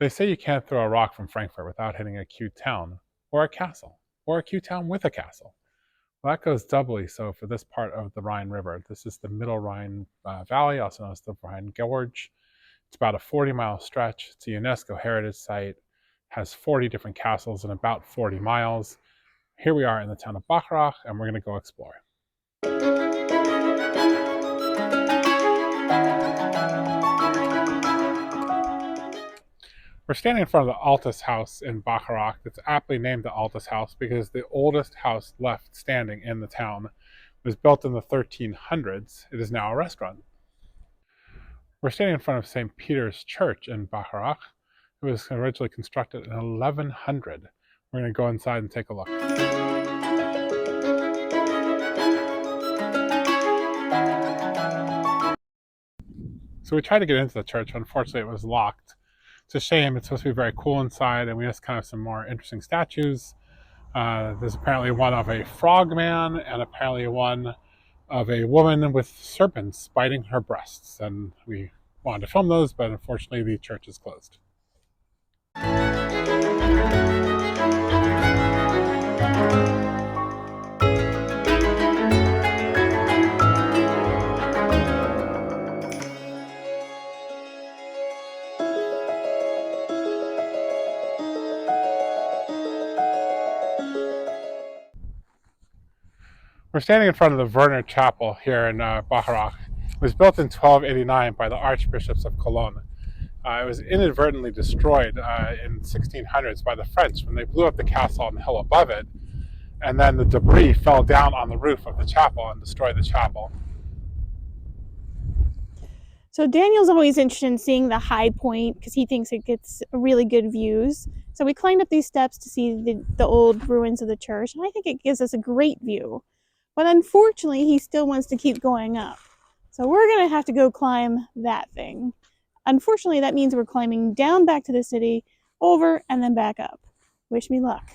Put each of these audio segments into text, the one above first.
They say you can't throw a rock from Frankfurt without hitting a cute town, or a castle, or a cute town with a castle. Well, that goes doubly so for this part of the Rhine River. This is the Middle Rhine Valley, also known as the Rhine Gorge. It's about a 40-mile stretch. It's a UNESCO heritage site, has 40 different castles in about 40 miles. Here we are in the town of Bacharach, and we're going to go explore. We're standing in front of the Altus house in Bacharach. It's aptly named the Altus house because the oldest house left standing in the town. It was built in the 1300s. It is now a restaurant. We're standing in front of St. Peter's Church in Bacharach. It was originally constructed in 1100. We're going to go inside and take a look. So we tried to get into the church. Unfortunately, it was locked. It's a shame. It's supposed to be very cool inside, and we have kind of some more interesting statues. There's apparently one of a frogman and apparently one of a woman with serpents biting her breasts. And we wanted to film those, but unfortunately the church is closed. We're standing in front of the Werner Chapel here in Bacharach. It was built in 1289 by the Archbishops of Cologne. It was inadvertently destroyed in 1600s by the French when they blew up the castle on the hill above it, and then the debris fell down on the roof of the chapel and destroyed the chapel. So Daniel's always interested in seeing the high point because he thinks it gets really good views. So we climbed up these steps to see the old ruins of the church, and I think it gives us a great view. But unfortunately, he still wants to keep going up. So we're going to have to go climb that thing. Unfortunately, that means we're climbing down back to the city, over, and then back up. Wish me luck.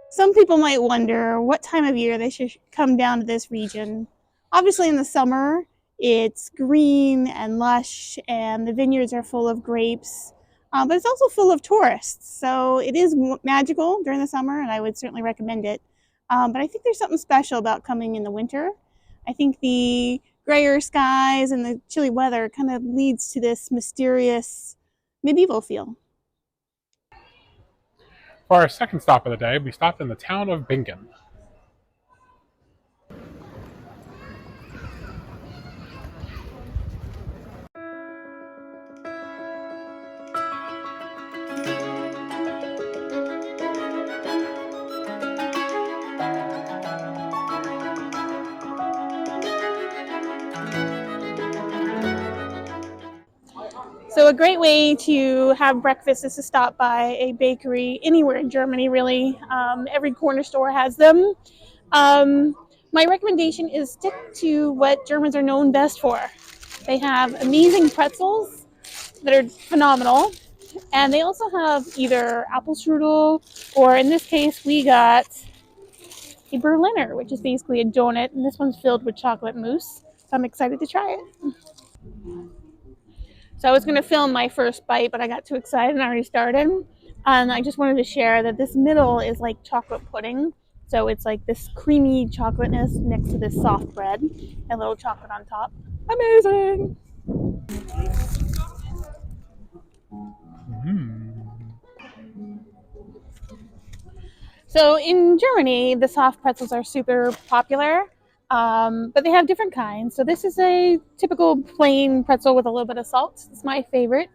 Some people might wonder what time of year they should come down to this region. Obviously in the summer, it's green and lush and the vineyards are full of grapes, but it's also full of tourists. So it is magical during the summer and I would certainly recommend it. But I think there's something special about coming in the winter. I think the grayer skies and the chilly weather kind of leads to this mysterious medieval feel. For our second stop of the day, we stopped in the town of Bingen. So a great way to have breakfast is to stop by a bakery anywhere in Germany, really. Every corner store has them. My recommendation is stick to what Germans are known best for. They have amazing pretzels that are phenomenal. And they also have either apple strudel, or in this case, we got a Berliner, which is basically a donut. And this one's filled with chocolate mousse. So I'm excited to try it. So I was going to film my first bite, but I got too excited and already started. And I just wanted to share that this middle is like chocolate pudding. So it's like this creamy chocolateness next to this soft bread and a little chocolate on top. Amazing! So in Germany, the soft pretzels are super popular. But they have different kinds. So this is a typical plain pretzel with a little bit of salt. It's my favorite.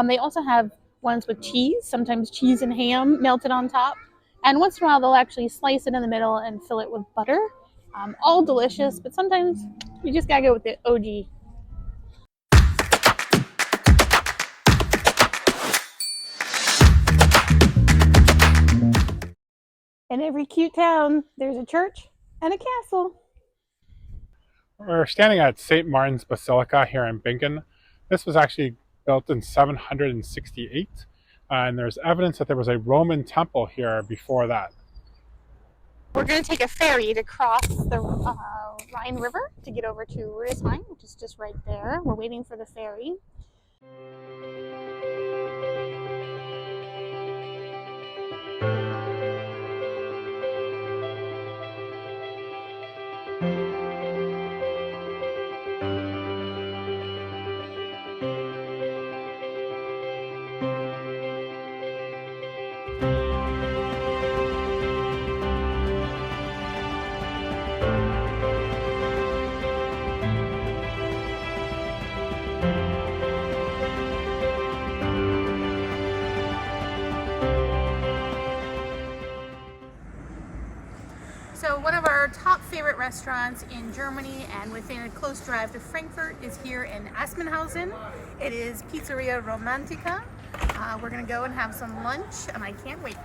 They also have ones with cheese, sometimes cheese and ham melted on top. And once in a while, they'll actually slice it in the middle and fill it with butter. All delicious, but sometimes you just gotta go with the OG. In every cute town, there's a church and a castle. We're standing at St. Martin's Basilica here in Bingen. This was actually built in 768, and there's evidence that there was a Roman temple here before that. We're going to take a ferry to cross the Rhine River to get over to Rüdesheim, which is just right there. We're waiting for the ferry. So one of our top favorite restaurants in Germany and within a close drive to Frankfurt is here in Asmenhausen. It is Pizzeria Romantica. We're gonna go and have some lunch and I can't wait.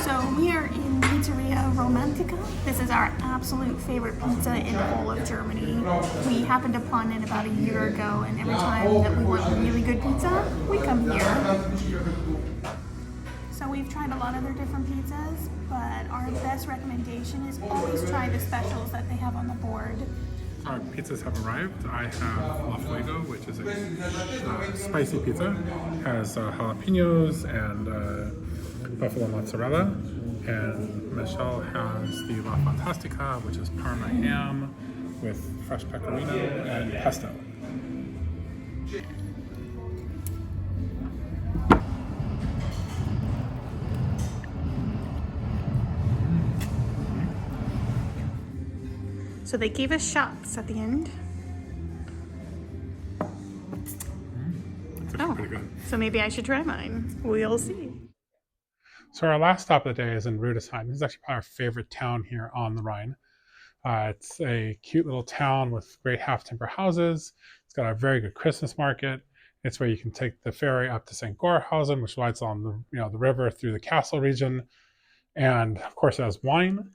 So we are in Pizzeria Romantica. This is our absolute favorite pizza in the whole of Germany. We happened upon it about a year ago, and every time that we want really good pizza, we come here. So we've tried a lot of their different pizzas, but our best recommendation is always try the specials that they have on the board. Our pizzas have arrived. I have La Fuego, which is a spicy pizza. It has jalapenos and buffalo mozzarella. And Michelle has the La Fantastica, which is Parma ham with fresh pecorino and pesto. So they gave us shots at the end. It's pretty good. So maybe I should try mine. We'll see. So our last stop of the day is in Rüdesheim. This is actually probably our favorite town here on the Rhine. It's a cute little town with great half-timber houses. It's got a very good Christmas market. It's where you can take the ferry up to St. Gorhausen, which lies on the river through the castle region. And of course it has wine.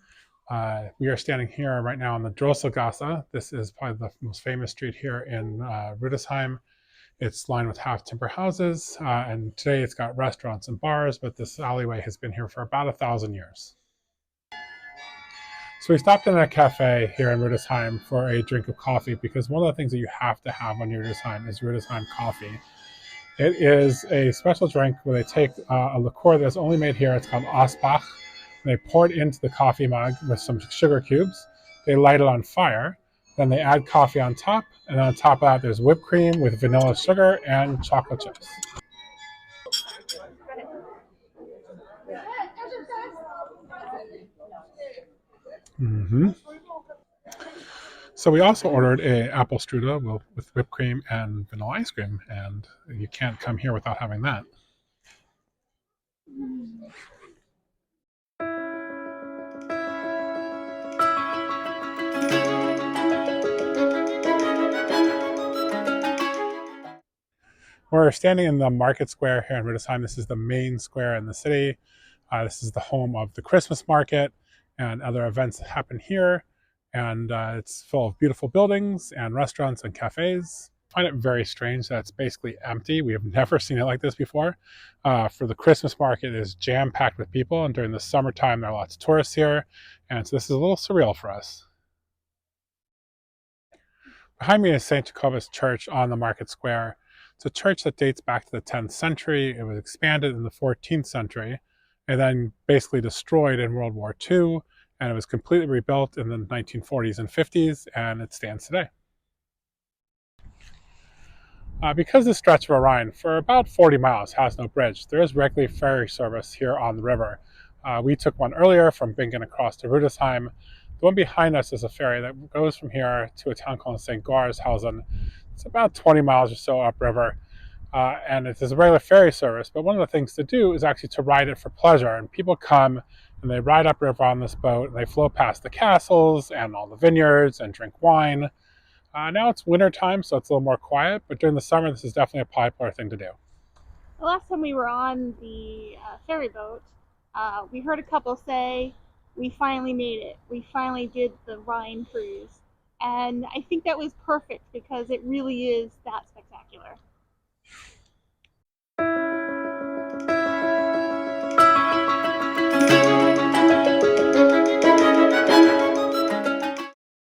We are standing here right now on the Drosselgasse. This is probably the most famous street here in Rüdesheim. It's lined with half-timber houses, and today it's got restaurants and bars, but this alleyway has been here for about 1,000 years. So we stopped in a cafe here in Rüdesheim for a drink of coffee, because one of the things that you have to have on Rüdesheim is Rüdesheim coffee. It is a special drink where they take a liqueur that's only made here. It's called Asbach. They pour it into the coffee mug with some sugar cubes. They light it on fire. Then they add coffee on top. And on top of that, there's whipped cream with vanilla sugar and chocolate chips. So we also ordered an apple strudel with whipped cream and vanilla ice cream. And you can't come here without having that. We're standing in the market square here in Rüdesheim. This is the main square in the city. This is the home of the Christmas market and other events that happen here. And it's full of beautiful buildings and restaurants and cafes. I find it very strange that it's basically empty. We have never seen it like this before. For the Christmas market, it is jam-packed with people, and during the summertime, there are lots of tourists here. And so this is a little surreal for us. Behind me is St. Jacobus Church on the market square. It's a church that dates back to the 10th century. It was expanded in the 14th century and then basically destroyed in World War II. And it was completely rebuilt in the 1940s and 50s, and it stands today. Because this stretch of Rhine for about 40 miles has no bridge, there is regular ferry service here on the river. We took one earlier from Bingen across to Rüdesheim. The one behind us is a ferry that goes from here to a town called St. Gorhausen. It's about 20 miles or so upriver. and it's a regular ferry service. But one of the things to do is actually to ride it for pleasure. And people come and they ride upriver on this boat, and they float past the castles and all the vineyards and drink wine. Now it's winter time, so it's a little more quiet. But during the summer, this is definitely a popular thing to do. The last time we were on the ferry boat, we heard a couple say, "We finally made it. We finally did the Rhine cruise." And I think that was perfect because it really is that spectacular.